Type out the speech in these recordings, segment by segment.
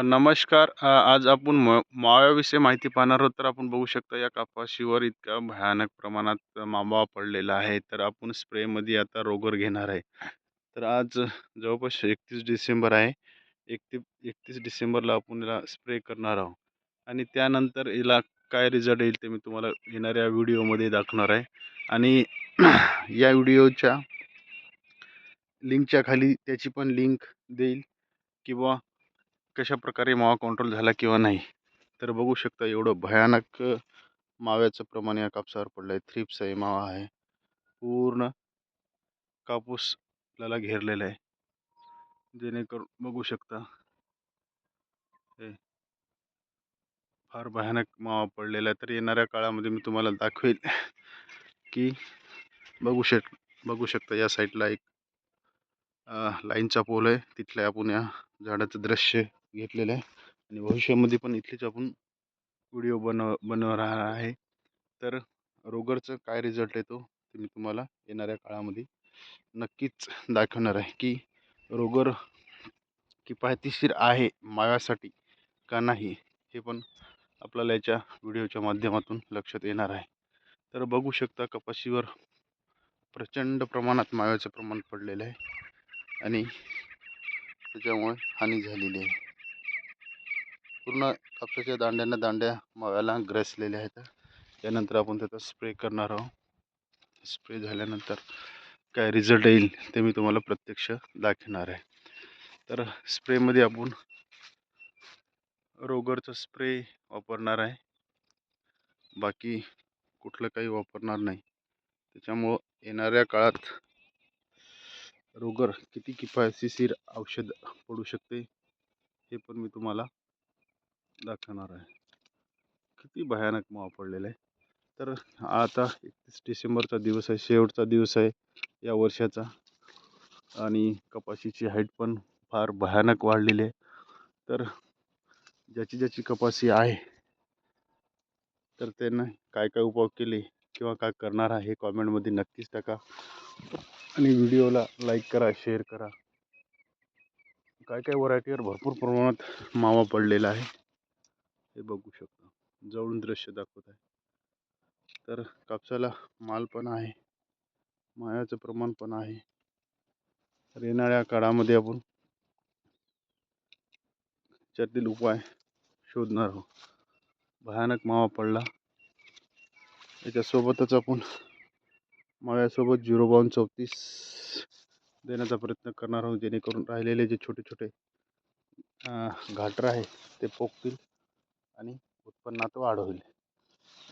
नमस्कार. आज आपण माव्याविषयी माहिती पाहणार आहोत. तर आपण बघू शकता या कपाशीवर इतका भयानक प्रमाणात मावा पडलेला आहे. तर आपण स्प्रेमध्ये आता रोगर घेणार आहे. तर आज जवळपास 31 डिसेंबर आहे. 31 डिसेंबरला आपण याला स्प्रे करणार आहोत आणि त्यानंतर याला काय रिझल्ट येईल ते मी तुम्हाला येणाऱ्या व्हिडिओमध्ये दाखवणार आहे. आणि या व्हिडिओच्या लिंकच्या खाली त्याची पण लिंक देईल किंवा कशाप्रकारे मावा कंट्रोल झाला किंवा नाही. तर बघू शकता एवढं भयानक माव्याचं प्रमाण या कापसावर पडलं आहे. थ्रिप्स आहे, मावा आहे, पूर्ण कापूस आपल्याला घेरलेला आहे. जेणेकरून बघू शकता हे फार भयानक मावा पडलेला आहे. तर येणाऱ्या काळामध्ये मी तुम्हाला दाखवेल की बघू शकता या साईडला एक लाईनचा पोल आहे. तिथल्या आपण या झाडाचं दृश्य घेतलेलं आहे आणि भविष्यामध्ये पण इथलेच आपण व्हिडिओ बनवणार आहे. तर रोगरचं काय रिझल्ट येतो ते मी तुम्हाला येणाऱ्या काळामध्ये नक्कीच दाखवणार आहे की रोगर किफायतशीर आहे माव्यासाठी का नाही, हे पण आपल्याला याच्या व्हिडिओच्या माध्यमातून लक्षात येणार आहे. तर बघू शकता कपाशीवर प्रचंड प्रमाणात माव्याचं प्रमाण पडलेलं आहे आणि त्याच्यामुळे हानी झालेली आहे. पूर्ण कापसाच्या दांड्यांना दांड्या माव्याला ग्रसलेल्या आहेत. त्यानंतर आपण त्याचा स्प्रे करणार आहोत. स्प्रे झाल्यानंतर काय रिझल्ट येईल ते मी तुम्हाला प्रत्यक्ष दाखवणार आहे. तर स्प्रेमध्ये आपण रोगरचा स्प्रे वापरणार आहे, बाकी कुठलं काही वापरणार नाही. त्याच्यामुळं येणाऱ्या काळात रोगर किती किफायतशीर औषध पडू शकते हे पण मी तुम्हाला दाखवणार आहे. किती भयानक मावा पडलेला आहे. तर आता 31 डिसेंबरचा दिवस आहे, शेवटचा दिवस आहे या वर्षाचा आणि कपाशीची हाईट पण फार भयानक वाढलेली आहे. तर ज्याची कपाशी आहे तर त्यांना काय काय उपाय केले किंवा काय करणार आहे हे कॉमेंटमध्ये नक्कीच टाका आणि व्हिडिओला लाईक करा, शेअर करा. काय काय व्हरायटीवर भरपूर प्रमाणात मावा पडलेला आहे हे बघू शकता. जवळून दृश्य दाखवत आहे. तर कापसाला माल पण आहे, माव्याचं प्रमाण पण आहे. तर येणाऱ्या काळामध्ये आपण त्यातील उपाय शोधणार आहोत. भयानक मावा पडला, याच्यासोबतच आपण माव्यासोबत 0.34 देण्याचा प्रयत्न करणार आहोत, जेणेकरून राहिलेले जे छोटे छोटे घाटर आहे ते पोखतील आणि उत्पन्नात वाढ होईल.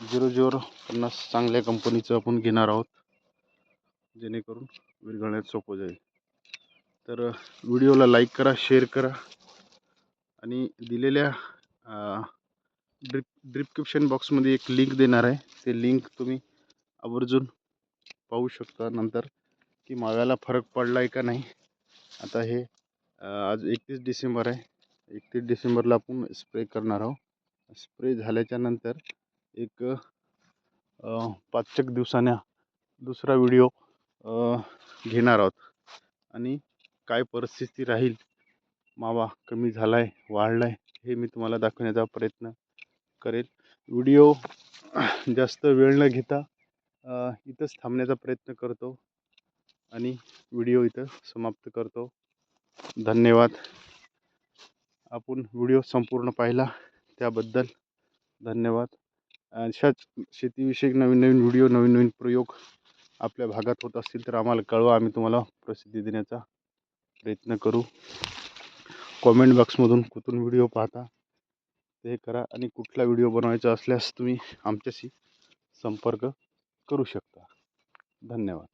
0050 चांगल्या कंपनीचं आपण घेणार आहोत, जेणेकरून विरघळण्यात सोपं जाईल. तर व्हिडिओला लाईक करा, शेअर करा आणि दिलेल्या डिस्क्रिप्शन बॉक्समध्ये एक लिंक देणार आहे. ते लिंक तुम्ही आवर्जून पाहू शकता नंतर की माव्याला फरक पडला आहे का नाही. आता हे आज 31 डिसेंबर आहे. 31 डिसेंबरला आपण स्प्रे करणार आहोत. स्प्रे झाल्याच्या नंतर एक 5 दिवसांना दुसरा व्हिडिओ घेणार आहोत आणि काय परिस्थिती राहील, मावा कमी झाला आहे, वाढला आहे, हे मी तुम्हाला दाखवण्याचा प्रयत्न करेल. व्हिडिओ जास्त वेळ न घेता इथंच थांबण्याचा प्रयत्न करतो आणि व्हिडिओ इथं समाप्त करतो. धन्यवाद. आपण व्हिडिओ संपूर्ण पाहिला त्याबद्दल धन्यवाद. अशाच शेतीविषयक नवीन नवीन व्हिडिओ, नवीन नवीन प्रयोग आपल्या भागात होत असतील तर आम्हाला कळवा. आम्ही तुम्हाला प्रसिद्धी देण्याचा प्रयत्न करू. कॉमेंट बॉक्समधून कुठून व्हिडिओ पाहता ते करा आणि कुठला व्हिडिओ बनवायचा असल्यास तुम्ही आमच्याशी संपर्क करू शकता. धन्यवाद.